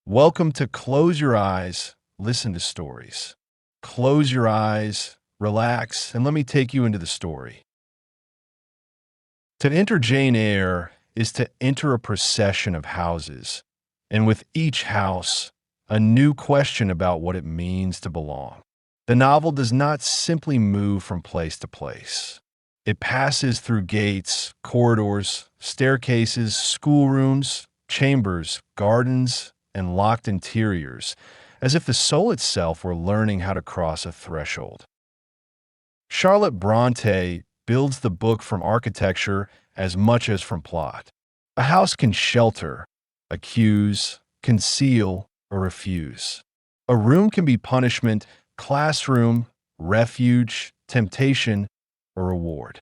Welcome to Close Your Eyes, Listen to Stories. Close your eyes, relax, and let me take you into the story. To enter Jane Eyre is to enter a procession of houses, and with each house, a new question about what it means to belong. The novel does not simply move from place to place. It passes through gates, corridors, staircases, schoolrooms, chambers, gardens, and locked interiors, as if the soul itself were learning how to cross a threshold. Charlotte Bronte builds the book from architecture as much as from plot. A house can shelter, accuse, conceal, or refuse. A room can be punishment, classroom, refuge, temptation, or reward.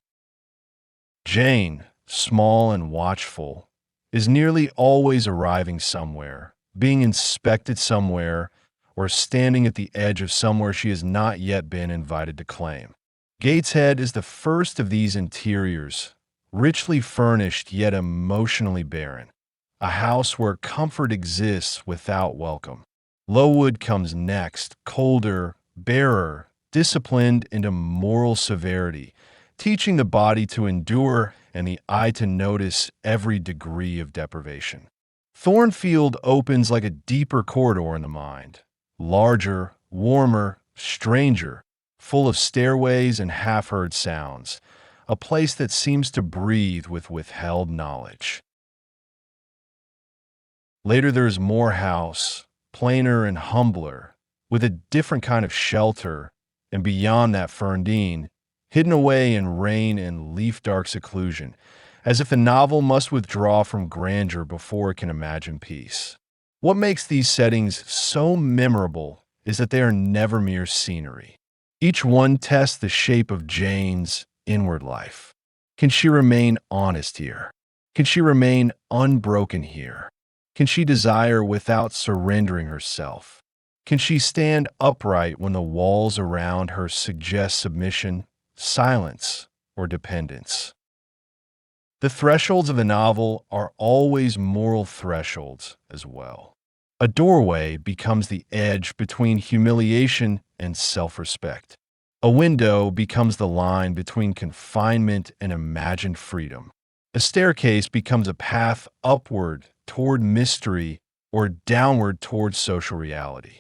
Jane, small and watchful, is nearly always arriving somewhere, being inspected somewhere, or standing at the edge of somewhere she has not yet been invited to claim. Gateshead is the first of these interiors, richly furnished yet emotionally barren, a house where comfort exists without welcome. Lowood comes next, colder, barer, disciplined into moral severity, teaching the body to endure and the eye to notice every degree of deprivation. Thornfield opens like a deeper corridor in the mind, larger, warmer, stranger, full of stairways and half-heard sounds, a place that seems to breathe with withheld knowledge. Later there is Moor House, plainer and humbler, with a different kind of shelter, and beyond that Ferndean, hidden away in rain and leaf-dark seclusion, as if the novel must withdraw from grandeur before it can imagine peace. What makes these settings so memorable is that they are never mere scenery. Each one tests the shape of Jane's inward life. Can she remain honest here? Can she remain unbroken here? Can she desire without surrendering herself? Can she stand upright when the walls around her suggest submission, silence, or dependence? The thresholds of the novel are always moral thresholds as well. A doorway becomes the edge between humiliation and self-respect. A window becomes the line between confinement and imagined freedom. A staircase becomes a path upward toward mystery or downward toward social reality.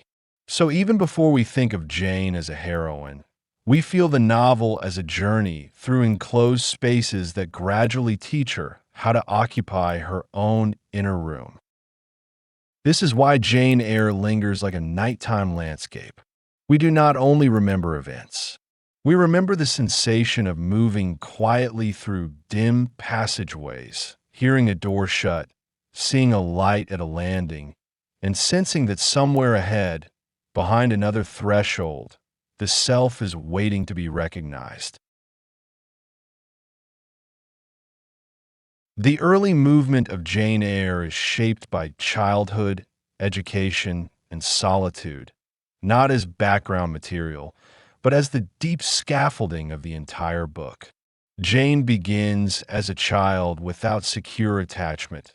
So even before we think of Jane as a heroine, we feel the novel as a journey through enclosed spaces that gradually teach her how to occupy her own inner room. This is why Jane Eyre lingers like a nighttime landscape. We do not only remember events. We remember the sensation of moving quietly through dim passageways, hearing a door shut, seeing a light at a landing, and sensing that somewhere ahead, behind another threshold, the self is waiting to be recognized. The early movement of Jane Eyre is shaped by childhood, education, and solitude, not as background material, but as the deep scaffolding of the entire book. Jane begins as a child without secure attachment,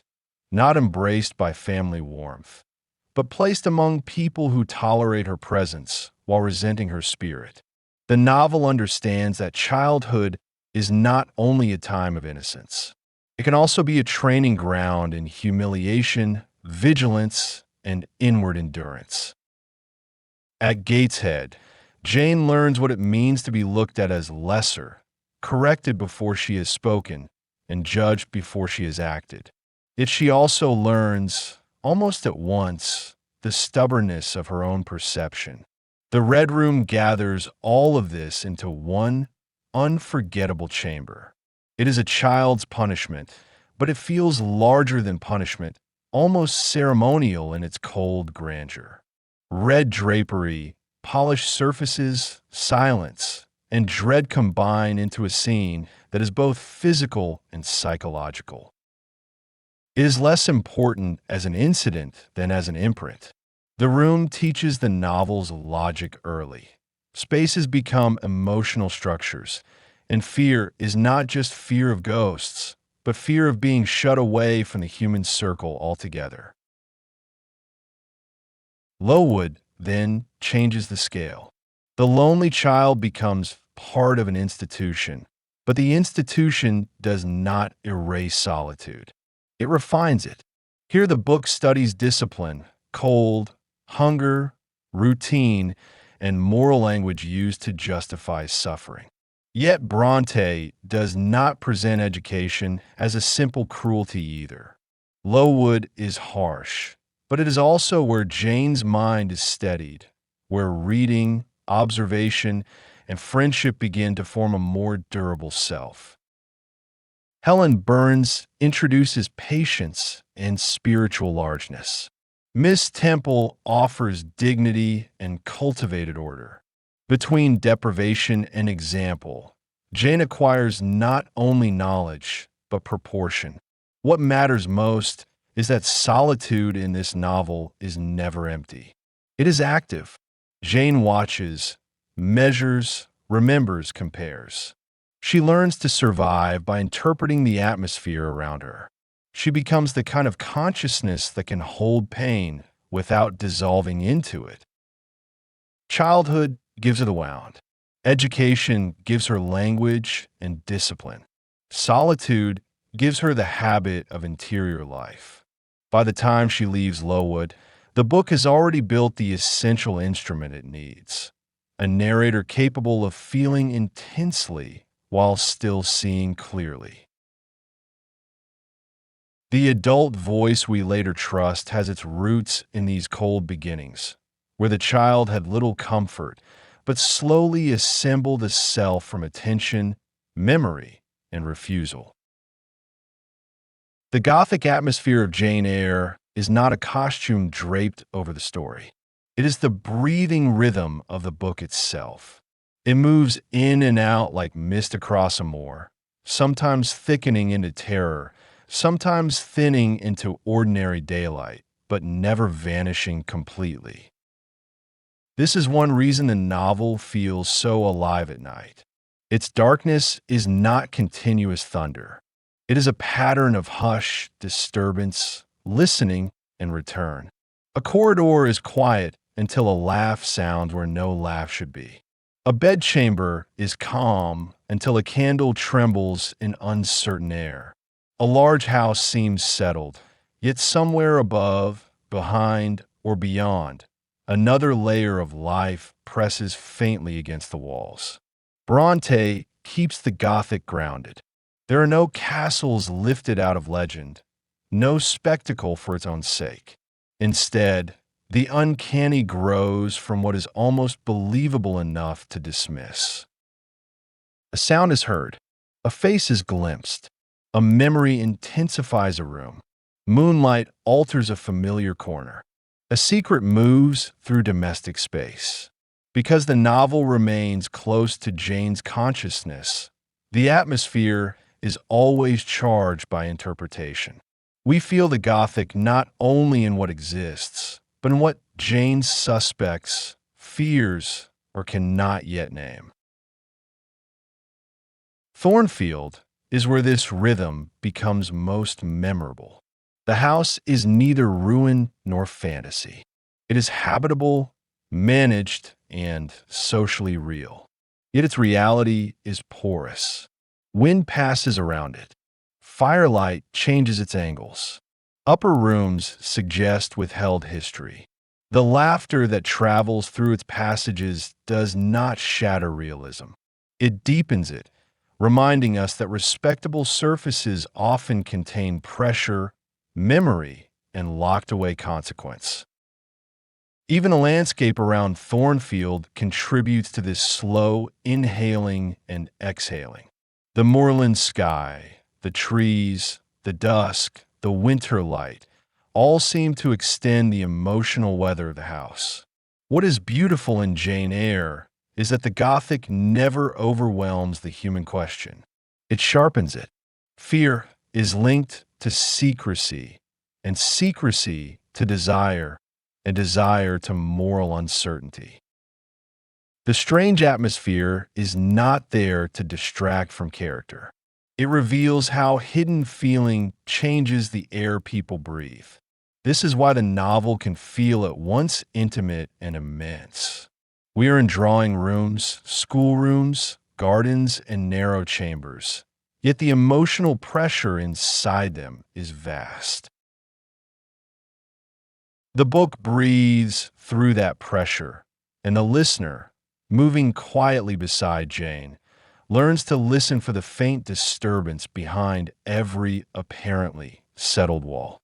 not embraced by family warmth, but placed among people who tolerate her presence while resenting her spirit. The novel understands that childhood is not only a time of innocence. It can also be a training ground in humiliation, vigilance, and inward endurance. At Gateshead, Jane learns what it means to be looked at as lesser, corrected before she has spoken, and judged before she has acted. Yet she also learns, almost at once, the stubbornness of her own perception. The Red Room gathers all of this into one unforgettable chamber. It is a child's punishment, but it feels larger than punishment, almost ceremonial in its cold grandeur. Red drapery, polished surfaces, silence, and dread combine into a scene that is both physical and psychological. It is less important as an incident than as an imprint. The Room teaches the novel's logic early. Spaces become emotional structures, and fear is not just fear of ghosts, but fear of being shut away from the human circle altogether. Lowood then changes the scale. The lonely child becomes part of an institution, but the institution does not erase solitude. It refines it. Here the book studies discipline, cold, hunger, routine, and moral language used to justify suffering. Yet Bronte does not present education as a simple cruelty either. Lowood is harsh, but it is also where Jane's mind is steadied, where reading, observation, and friendship begin to form a more durable self. Helen Burns introduces patience and spiritual largeness. Miss Temple offers dignity and cultivated order. Between deprivation and example, Jane acquires not only knowledge, but proportion. What matters most is that solitude in this novel is never empty. It is active. Jane watches, measures, remembers, compares. She learns to survive by interpreting the atmosphere around her. She becomes the kind of consciousness that can hold pain without dissolving into it. Childhood gives her the wound. Education gives her language and discipline. Solitude gives her the habit of interior life. By the time she leaves Lowood, the book has already built the essential instrument it needs, a narrator capable of feeling intensely while still seeing clearly. The adult voice we later trust has its roots in these cold beginnings, where the child had little comfort, but slowly assembled a self from attention, memory, and refusal. The Gothic atmosphere of Jane Eyre is not a costume draped over the story. It is the breathing rhythm of the book itself. It moves in and out like mist across a moor, sometimes thickening into terror, sometimes thinning into ordinary daylight, but never vanishing completely. This is one reason the novel feels so alive at night. Its darkness is not continuous thunder. It is a pattern of hush, disturbance, listening, and return. A corridor is quiet until a laugh sounds where no laugh should be. A bedchamber is calm until a candle trembles in uncertain air. A large house seems settled, yet somewhere above, behind, or beyond, another layer of life presses faintly against the walls. Bronte keeps the Gothic grounded. There are no castles lifted out of legend, no spectacle for its own sake. Instead, the uncanny grows from what is almost believable enough to dismiss. A sound is heard, a face is glimpsed, a memory intensifies a room. Moonlight alters a familiar corner. A secret moves through domestic space. Because the novel remains close to Jane's consciousness, the atmosphere is always charged by interpretation. We feel the Gothic not only in what exists, but in what Jane suspects, fears, or cannot yet name. Thornfield is where this rhythm becomes most memorable. The house is neither ruin nor fantasy. It is habitable, managed, and socially real. Yet its reality is porous. Wind passes around it. Firelight changes its angles. Upper rooms suggest withheld history. The laughter that travels through its passages does not shatter realism. It deepens it, reminding us that respectable surfaces often contain pressure, memory, and locked-away consequence. Even the landscape around Thornfield contributes to this slow inhaling and exhaling. The moorland sky, the trees, the dusk, the winter light, all seem to extend the emotional weather of the house. What is beautiful in Jane Eyre is that the Gothic never overwhelms the human question. It sharpens it. Fear is linked to secrecy, and secrecy to desire, and desire to moral uncertainty. The strange atmosphere is not there to distract from character. It reveals how hidden feeling changes the air people breathe. This is why the novel can feel at once intimate and immense. We are in drawing rooms, schoolrooms, gardens, and narrow chambers, yet the emotional pressure inside them is vast. The book breathes through that pressure, and the listener, moving quietly beside Jane, learns to listen for the faint disturbance behind every apparently settled wall.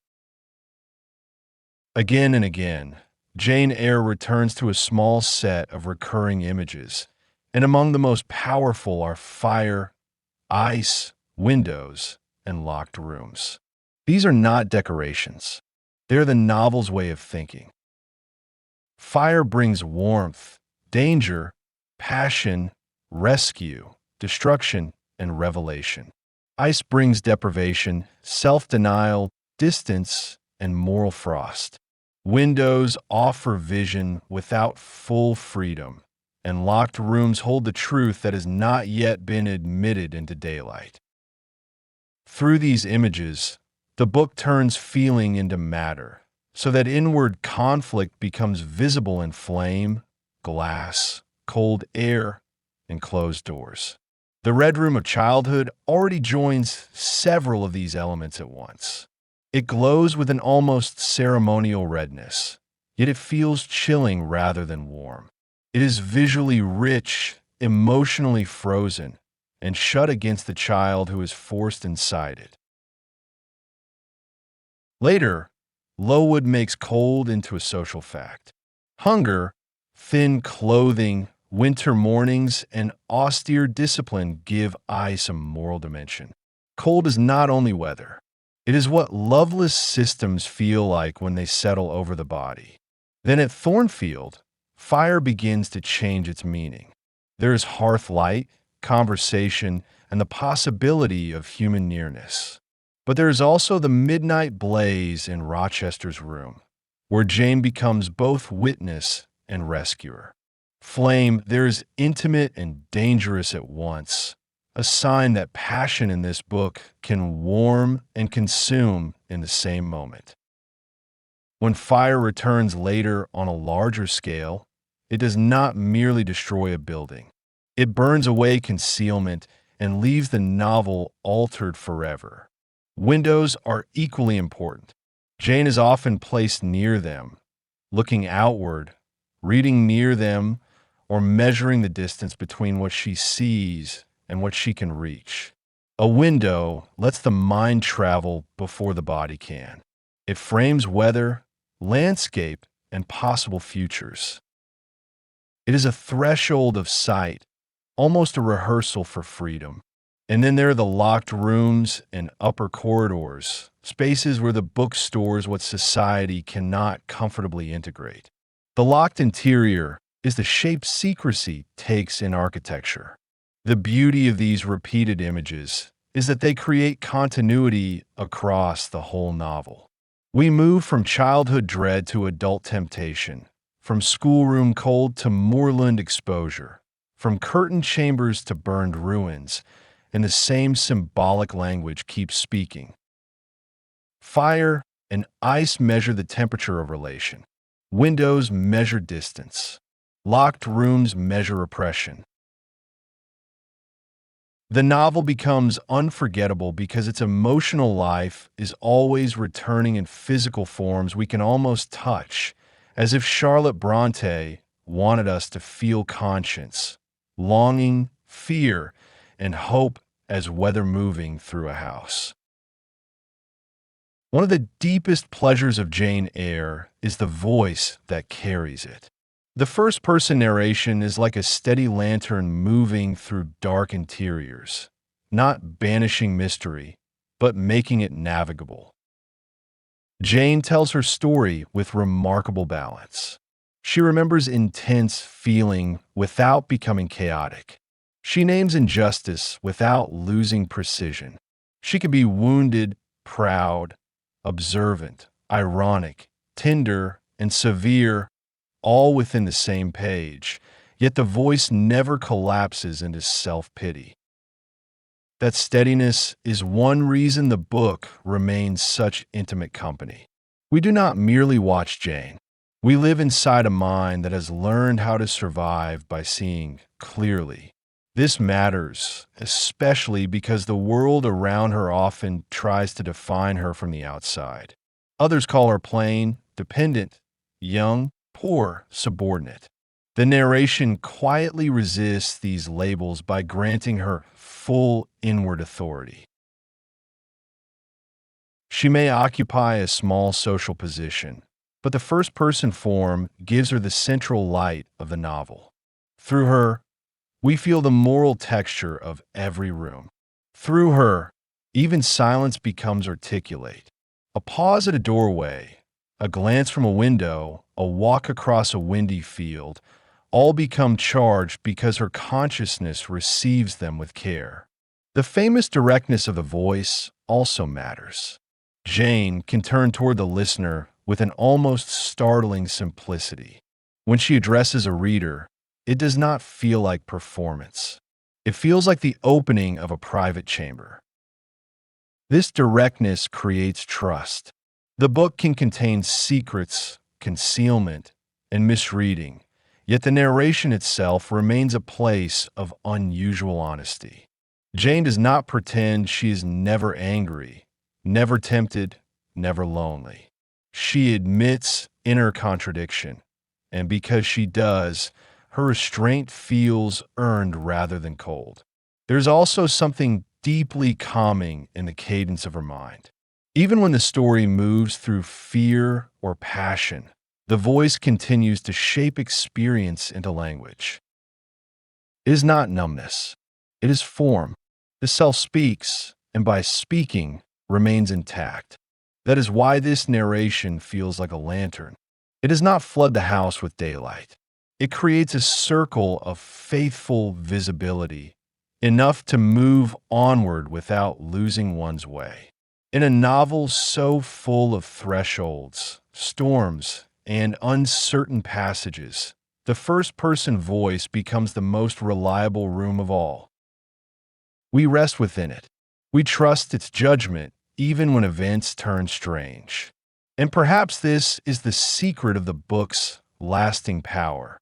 Again and again, Jane Eyre returns to a small set of recurring images, and among the most powerful are fire, ice, windows, and locked rooms. These are not decorations. They're the novel's way of thinking. Fire brings warmth, danger, passion, rescue, destruction, and revelation. Ice brings deprivation, self-denial, distance, and moral frost. Windows offer vision without full freedom, and locked rooms hold the truth that has not yet been admitted into daylight. Through these images, the book turns feeling into matter, so that inward conflict becomes visible in flame, glass, cold air, and closed doors. The Red Room of Childhood already joins several of these elements at once. It glows with an almost ceremonial redness, yet it feels chilling rather than warm. It is visually rich, emotionally frozen, and shut against the child who is forced inside it. Later, Lowood makes cold into a social fact. Hunger, thin clothing, winter mornings, and austere discipline give ice a moral dimension. Cold is not only weather. It is what loveless systems feel like when they settle over the body. Then at Thornfield, fire begins to change its meaning. There is hearth light, conversation, and the possibility of human nearness. But there is also the midnight blaze in Rochester's room, where Jane becomes both witness and rescuer. Flame, there is intimate and dangerous at once, a sign that passion in this book can warm and consume in the same moment. When fire returns later on a larger scale, it does not merely destroy a building. It burns away concealment and leaves the novel altered forever. Windows are equally important. Jane is often placed near them, looking outward, reading near them, or measuring the distance between what she sees and what she can reach. A window lets the mind travel before the body can. It frames weather, landscape, and possible futures. It is a threshold of sight, almost a rehearsal for freedom. And then there are the locked rooms and upper corridors, spaces where the book stores what society cannot comfortably integrate. The locked interior is the shape secrecy takes in architecture. The beauty of these repeated images is that they create continuity across the whole novel. We move from childhood dread to adult temptation, from schoolroom cold to moorland exposure, from curtained chambers to burned ruins, and the same symbolic language keeps speaking. Fire and ice measure the temperature of relation. Windows measure distance. Locked rooms measure oppression. The novel becomes unforgettable because its emotional life is always returning in physical forms we can almost touch, as if Charlotte Bronte wanted us to feel conscience, longing, fear, and hope as weather moving through a house. One of the deepest pleasures of Jane Eyre is the voice that carries it. The first-person narration is like a steady lantern moving through dark interiors, not banishing mystery, but making it navigable. Jane tells her story with remarkable balance. She remembers intense feeling without becoming chaotic. She names injustice without losing precision. She can be wounded, proud, observant, ironic, tender, and severe, all within the same page, yet the voice never collapses into self-pity. That steadiness is one reason the book remains such intimate company. We do not merely watch Jane. We live inside a mind that has learned how to survive by seeing clearly. This matters, especially because the world around her often tries to define her from the outside. Others call her plain, dependent, young, poor, subordinate. The narration quietly resists these labels by granting her full inward authority. She may occupy a small social position, but the first-person form gives her the central light of the novel. Through her, we feel the moral texture of every room. Through her, even silence becomes articulate. A pause at a doorway, a glance from a window, a walk across a windy field, all become charged because her consciousness receives them with care. The famous directness of the voice also matters. Jane can turn toward the listener with an almost startling simplicity. When she addresses a reader, it does not feel like performance. It feels like the opening of a private chamber. This directness creates trust. The book can contain secrets, concealment, and misreading, yet the narration itself remains a place of unusual honesty. Jane does not pretend she is never angry, never tempted, never lonely. She admits inner contradiction, and because she does, her restraint feels earned rather than cold. There's also something deeply calming in the cadence of her mind. Even when the story moves through fear or passion, the voice continues to shape experience into language. It is not numbness. It is form. The self speaks, and by speaking, remains intact. That is why this narration feels like a lantern. It does not flood the house with daylight. It creates a circle of faithful visibility, enough to move onward without losing one's way. In a novel so full of thresholds, storms, and uncertain passages, the first-person voice becomes the most reliable room of all. We rest within it. We trust its judgment even when events turn strange. And perhaps this is the secret of the book's lasting power.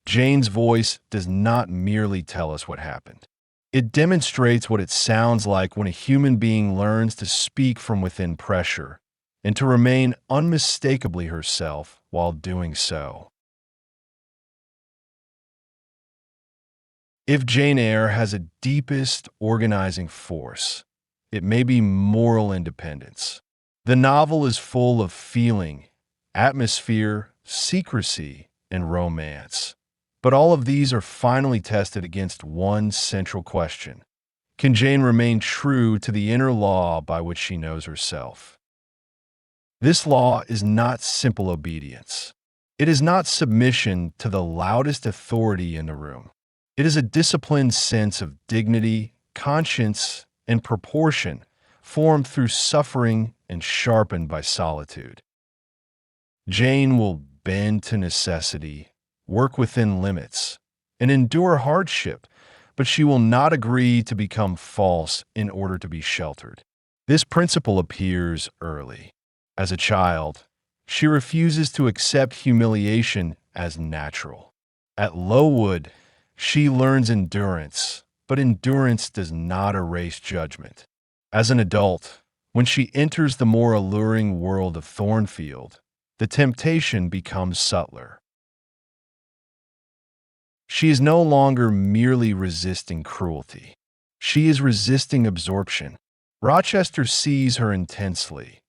Jane's voice does not merely tell us what happened. It demonstrates what it sounds like when a human being learns to speak from within pressure and to remain unmistakably herself while doing so. If Jane Eyre has a deepest organizing force, it may be moral independence. The novel is full of feeling, atmosphere, secrecy, and romance. But all of these are finally tested against one central question. Can Jane remain true to the inner law by which she knows herself? This law is not simple obedience. It is not submission to the loudest authority in the room. It is a disciplined sense of dignity, conscience, and proportion, formed through suffering and sharpened by solitude. Jane will bend to necessity, work within limits, and endure hardship, but she will not agree to become false in order to be sheltered. This principle appears early. As a child, she refuses to accept humiliation as natural. At Lowood, she learns endurance, but endurance does not erase judgment. As an adult, when she enters the more alluring world of Thornfield, the temptation becomes subtler. She is no longer merely resisting cruelty. She is resisting absorption. Rochester sees her intensely,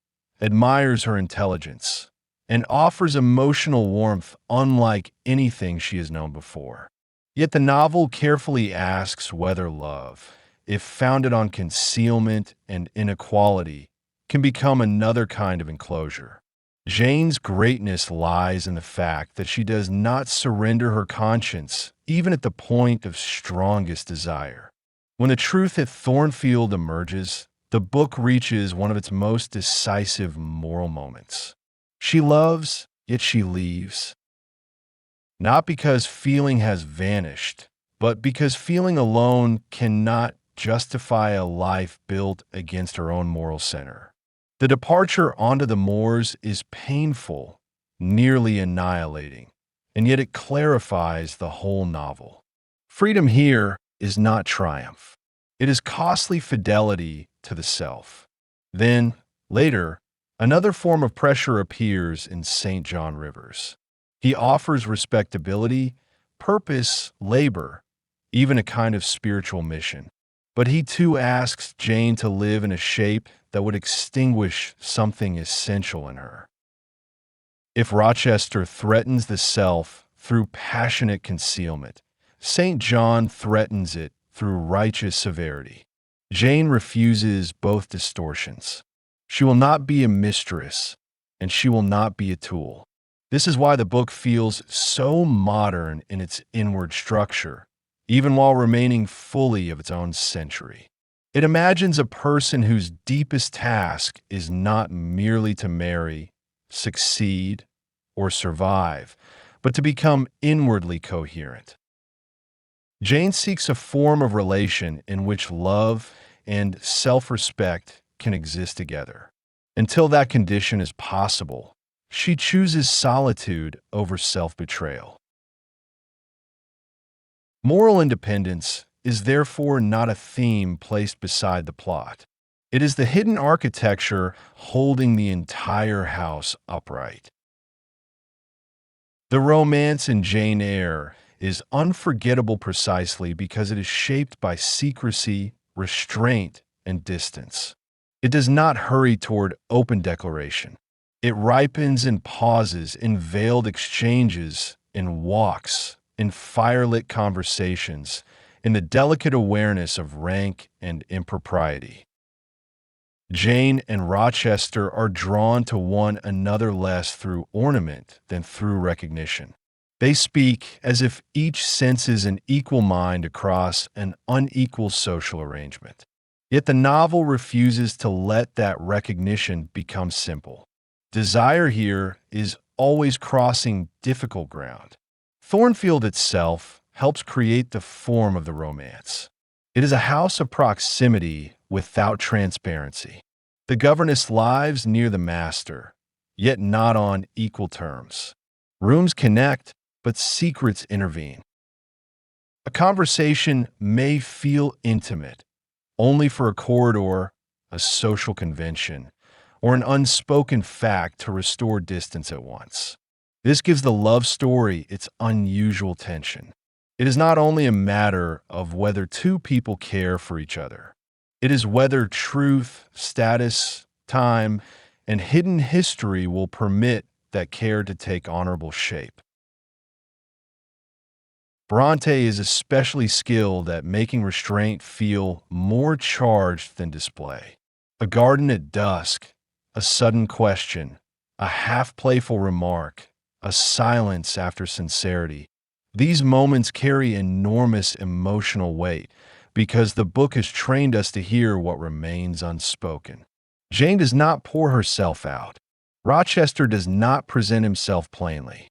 admires her intelligence, and offers emotional warmth unlike anything she has known before. Yet the novel carefully asks whether love, if founded on concealment and inequality, can become another kind of enclosure. Jane's greatness lies in the fact that she does not surrender her conscience, even at the point of strongest desire. When the truth at Thornfield emerges, the book reaches one of its most decisive moral moments. She loves, yet she leaves. Not because feeling has vanished, but because feeling alone cannot justify a life built against her own moral center. The departure onto the moors is painful, nearly annihilating, and yet it clarifies the whole novel. Freedom here is not triumph. It is costly fidelity to the self. Then, later, another form of pressure appears in St. John Rivers. He offers respectability, purpose, labor, even a kind of spiritual mission. But he too asks Jane to live in a shape that would extinguish something essential in her. If Rochester threatens the self through passionate concealment, St. John threatens it through righteous severity. Jane refuses both distortions. She will not be a mistress, and she will not be a tool. This is why the book feels so modern in its inward structure, even while remaining fully of its own century. It imagines a person whose deepest task is not merely to marry, succeed, or survive, but to become inwardly coherent. Jane seeks a form of relation in which love and self-respect can exist together. Until that condition is possible, she chooses solitude over self-betrayal. Moral independence is therefore not a theme placed beside the plot. It is the hidden architecture holding the entire house upright. The romance in Jane Eyre is unforgettable precisely because it is shaped by secrecy, restraint, and distance. It does not hurry toward open declaration. It ripens in pauses, in veiled exchanges, in walks, in firelit conversations, in the delicate awareness of rank and impropriety. Jane and Rochester are drawn to one another less through ornament than through recognition. They speak as if each senses an equal mind across an unequal social arrangement. Yet the novel refuses to let that recognition become simple. Desire here is always crossing difficult ground. Thornfield itself helps create the form of the romance. It is a house of proximity without transparency. The governess lives near the master, yet not on equal terms. Rooms connect, but secrets intervene. A conversation may feel intimate only for a corridor, a social convention, or an unspoken fact to restore distance at once. This gives the love story its unusual tension. It is not only a matter of whether two people care for each other. It is whether truth, status, time, and hidden history will permit that care to take honorable shape. Bronte is especially skilled at making restraint feel more charged than display. A garden at dusk, a sudden question, a half-playful remark, a silence after sincerity. These moments carry enormous emotional weight because the book has trained us to hear what remains unspoken. Jane does not pour herself out. Rochester does not present himself plainly.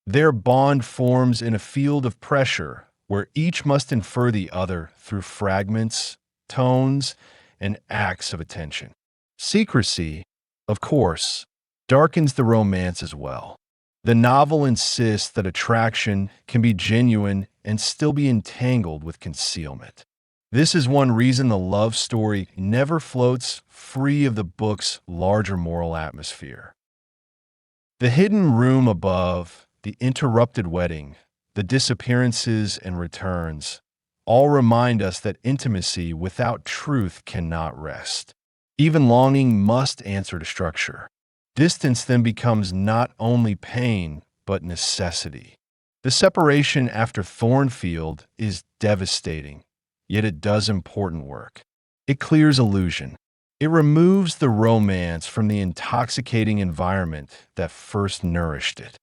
Their bond forms in a field of pressure where each must infer the other through fragments, tones, and acts of attention. Secrecy, of course, darkens the romance as well. The novel insists that attraction can be genuine and still be entangled with concealment. This is one reason the love story never floats free of the book's larger moral atmosphere. The hidden room above, the interrupted wedding, the disappearances and returns, all remind us that intimacy without truth cannot rest. Even longing must answer to structure. Distance then becomes not only pain, but necessity. The separation after Thornfield is devastating, yet it does important work. It clears illusion. It removes the romance from the intoxicating environment that first nourished it.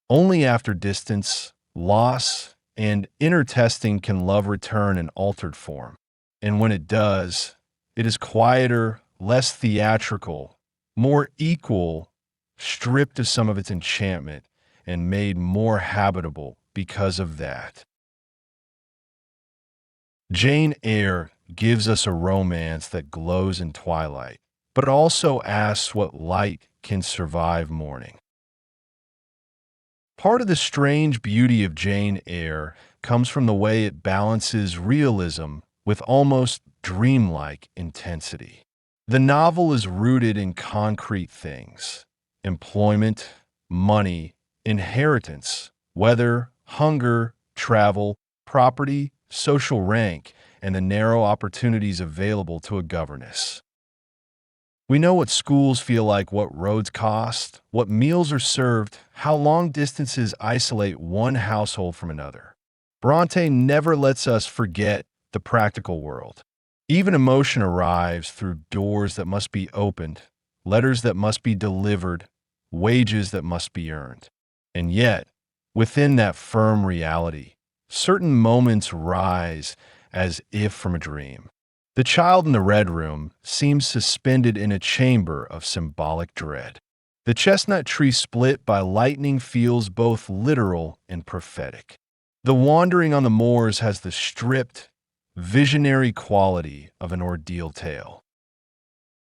Only after distance, loss, and inner testing can love return in altered form. And when it does, it is quieter, less theatrical, more equal, stripped of some of its enchantment, and made more habitable because of that. Jane Eyre gives us a romance that glows in twilight, but it also asks what light can survive morning. Part of the strange beauty of Jane Eyre comes from the way it balances realism with almost dreamlike intensity. The novel is rooted in concrete things: employment, money, inheritance, weather, hunger, travel, property, social rank, and the narrow opportunities available to a governess. We know what schools feel like, what roads cost, what meals are served, how long distances isolate one household from another. Bronte never lets us forget the practical world. Even emotion arrives through doors that must be opened, letters that must be delivered, wages that must be earned. And yet, within that firm reality, certain moments rise as if from a dream. The child in the red room seems suspended in a chamber of symbolic dread. The chestnut tree split by lightning feels both literal and prophetic. The wandering on the moors has the stripped, visionary quality of an ordeal tale.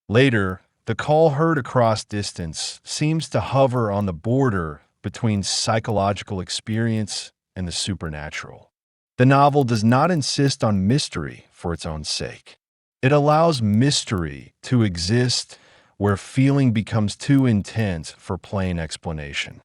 Later, the call heard across distance seems to hover on the border between psychological experience and the supernatural. The novel does not insist on mystery for its own sake. It allows mystery to exist where feeling becomes too intense for plain explanation.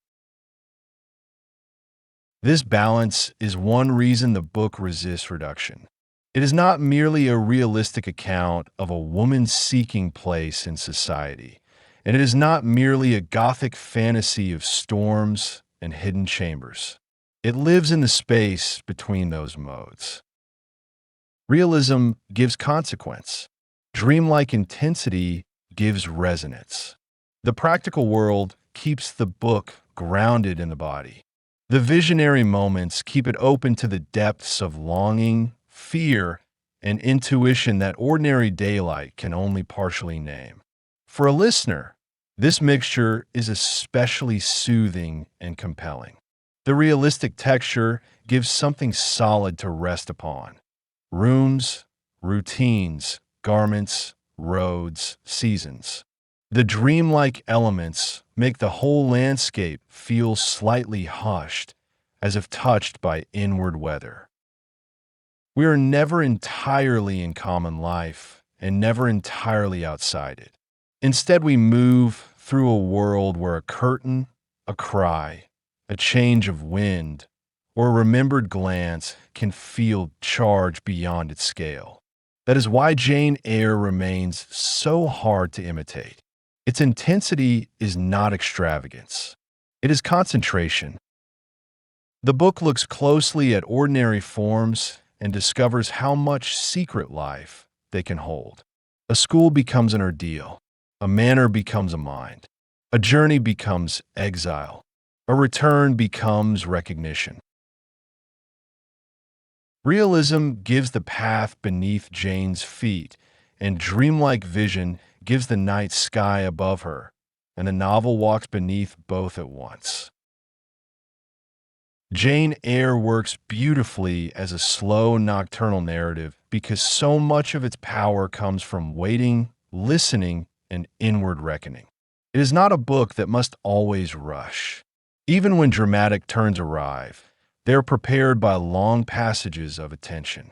This balance is one reason the book resists reduction. It is not merely a realistic account of a woman's seeking place in society, and it is not merely a Gothic fantasy of storms and hidden chambers. It lives in the space between those modes. Realism gives consequence. Dreamlike intensity gives resonance. The practical world keeps the book grounded in the body. The visionary moments keep it open to the depths of longing, fear, and intuition that ordinary daylight can only partially name. For a listener, this mixture is especially soothing and compelling. The realistic texture gives something solid to rest upon: rooms, routines, garments, roads, seasons. The dreamlike elements make the whole landscape feel slightly hushed, as if touched by inward weather. We are never entirely in common life and never entirely outside it. Instead, we move through a world where a curtain, a cry, a change of wind, or a remembered glance can feel charged beyond its scale. That is why Jane Eyre remains so hard to imitate. Its intensity is not extravagance. It is concentration. The book looks closely at ordinary forms and discovers how much secret life they can hold. A school becomes an ordeal. A manor becomes a mind. A journey becomes exile. A return becomes recognition. Realism gives the path beneath Jane's feet, and dreamlike vision gives the night sky above her, and the novel walks beneath both at once. Jane Eyre works beautifully as a slow nocturnal narrative because so much of its power comes from waiting, listening, and inward reckoning. It is not a book that must always rush. Even when dramatic turns arrive, they are prepared by long passages of attention.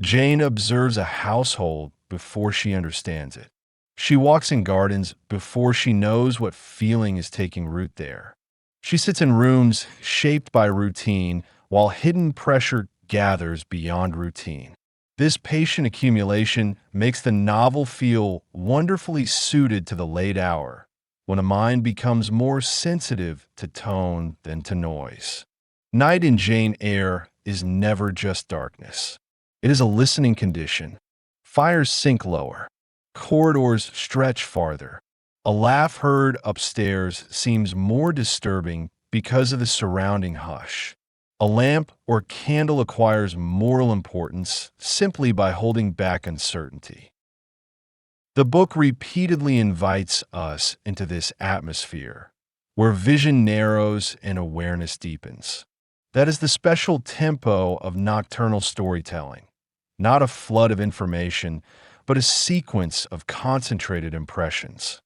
Jane observes a household before she understands it. She walks in gardens before she knows what feeling is taking root there. She sits in rooms shaped by routine while hidden pressure gathers beyond routine. This patient accumulation makes the novel feel wonderfully suited to the late hour, when a mind becomes more sensitive to tone than to noise. Night in Jane Eyre is never just darkness. It is a listening condition. Fires sink lower. Corridors stretch farther. A laugh heard upstairs seems more disturbing because of the surrounding hush. A lamp or candle acquires moral importance simply by holding back uncertainty. The book repeatedly invites us into this atmosphere, where vision narrows and awareness deepens. That is the special tempo of nocturnal storytelling, not a flood of information, but a sequence of concentrated impressions.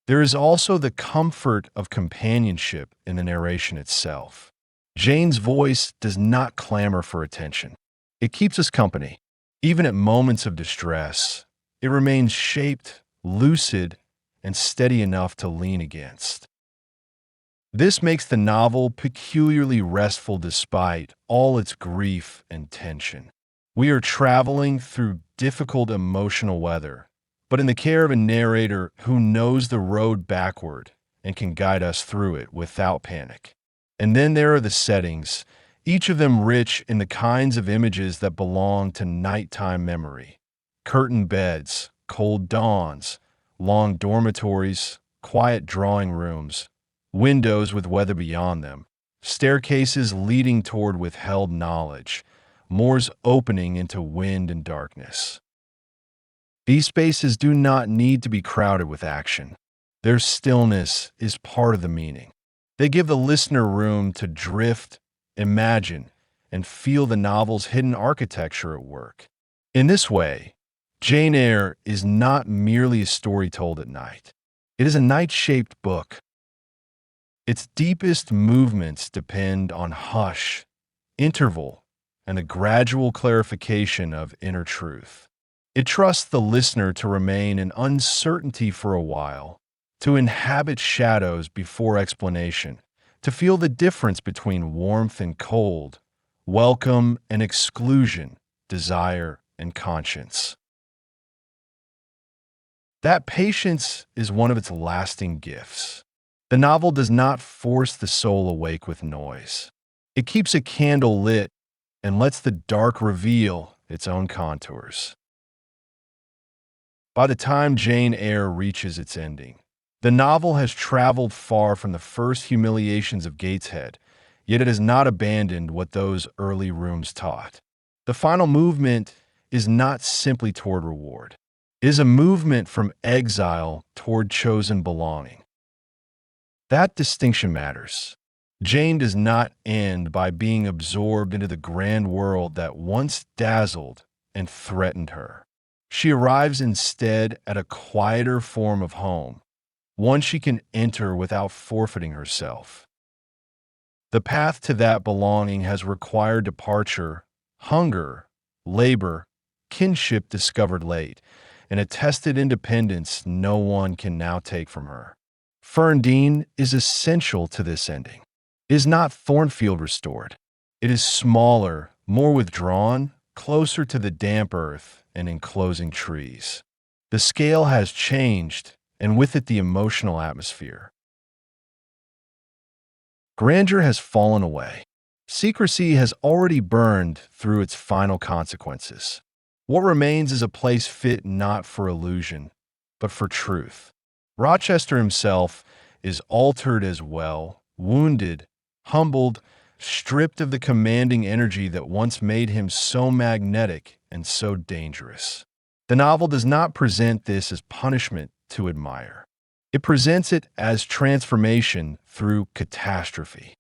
There is also the comfort of companionship in the narration itself. Jane's voice does not clamor for attention. It keeps us company. Even at moments of distress, it remains shaped, lucid, and steady enough to lean against. This makes the novel peculiarly restful despite all its grief and tension. We are traveling through difficult emotional weather, but in the care of a narrator who knows the road backward and can guide us through it without panic. And then there are the settings, each of them rich in the kinds of images that belong to nighttime memory. Curtained beds, cold dawns, long dormitories, quiet drawing rooms, windows with weather beyond them, staircases leading toward withheld knowledge, moors opening into wind and darkness. These spaces do not need to be crowded with action. Their stillness is part of the meaning. They give the listener room to drift, imagine, and feel the novel's hidden architecture at work. In this way, Jane Eyre is not merely a story told at night. It is a night-shaped book. Its deepest movements depend on hush, interval, and the gradual clarification of inner truth. It trusts the listener to remain in uncertainty for a while, to inhabit shadows before explanation, to feel the difference between warmth and cold, welcome and exclusion, desire and conscience. That patience is one of its lasting gifts. The novel does not force the soul awake with noise. It keeps a candle lit and lets the dark reveal its own contours. By the time Jane Eyre reaches its ending, the novel has traveled far from the first humiliations of Gateshead, yet it has not abandoned what those early rooms taught. The final movement is not simply toward reward. It is a movement from exile toward chosen belonging. That distinction matters. Jane does not end by being absorbed into the grand world that once dazzled and threatened her. She arrives instead at a quieter form of home, one she can enter without forfeiting herself. The path to that belonging has required departure, hunger, labor, kinship discovered late, and a tested independence no one can now take from her. Ferndean is essential to this ending. It is not Thornfield restored. It is smaller, more withdrawn, closer to the damp earth and enclosing trees. The scale has changed, and with it the emotional atmosphere. Grandeur has fallen away. Secrecy has already burned through its final consequences. What remains is a place fit not for illusion, but for truth. Rochester himself is altered as well, wounded, humbled, stripped of the commanding energy that once made him so magnetic and so dangerous. The novel does not present this as punishment to admire. It presents it as transformation through catastrophe.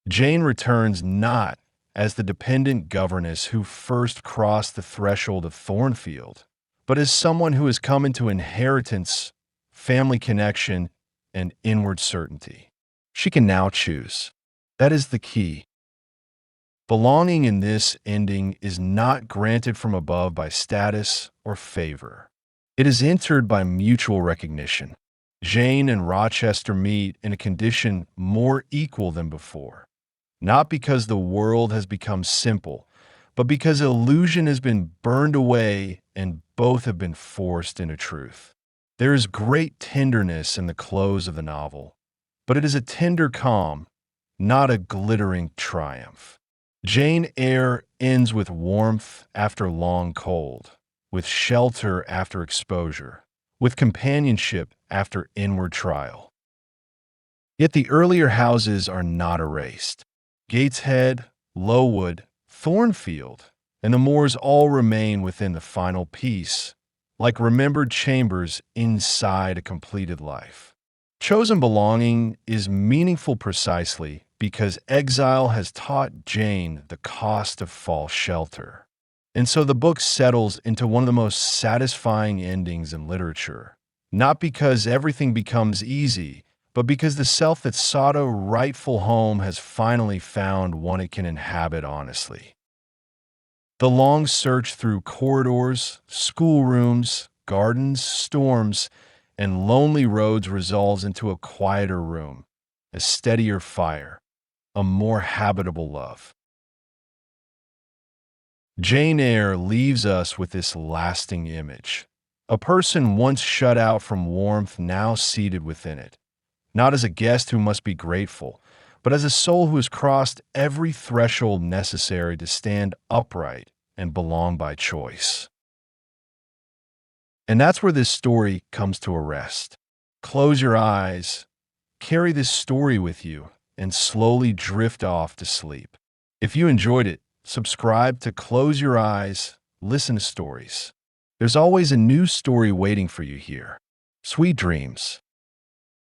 Jane returns not as the dependent governess who first crossed the threshold of Thornfield, but as someone who has come into inheritance, family connection, and inward certainty. She can now choose. That is the key. Belonging in this ending is not granted from above by status or favor. It is entered by mutual recognition. Jane and Rochester meet in a condition more equal than before, not because the world has become simple, but because illusion has been burned away and both have been forced into truth. There is great tenderness in the close of the novel, but it is a tender calm, not a glittering triumph. Jane Eyre ends with warmth after long cold, with shelter after exposure, with companionship after inward trial. Yet the earlier houses are not erased. Gateshead, Lowood, Thornfield, and the moors all remain within the final piece, like remembered chambers inside a completed life. Chosen belonging is meaningful precisely because exile has taught Jane the cost of false shelter. And so the book settles into one of the most satisfying endings in literature. Not because everything becomes easy, but because the self that sought a rightful home has finally found one it can inhabit honestly. The long search through corridors, schoolrooms, gardens, storms, and lonely roads resolves into a quieter room, a steadier fire, a more habitable love. Jane Eyre leaves us with this lasting image. A person once shut out from warmth, now seated within it, not as a guest who must be grateful, but as a soul who has crossed every threshold necessary to stand upright and belong by choice. And that's where this story comes to a rest. Close your eyes, carry this story with you, and slowly drift off to sleep. If you enjoyed it, subscribe to Close Your Eyes, Listen to Stories. There's always a new story waiting for you here. Sweet dreams.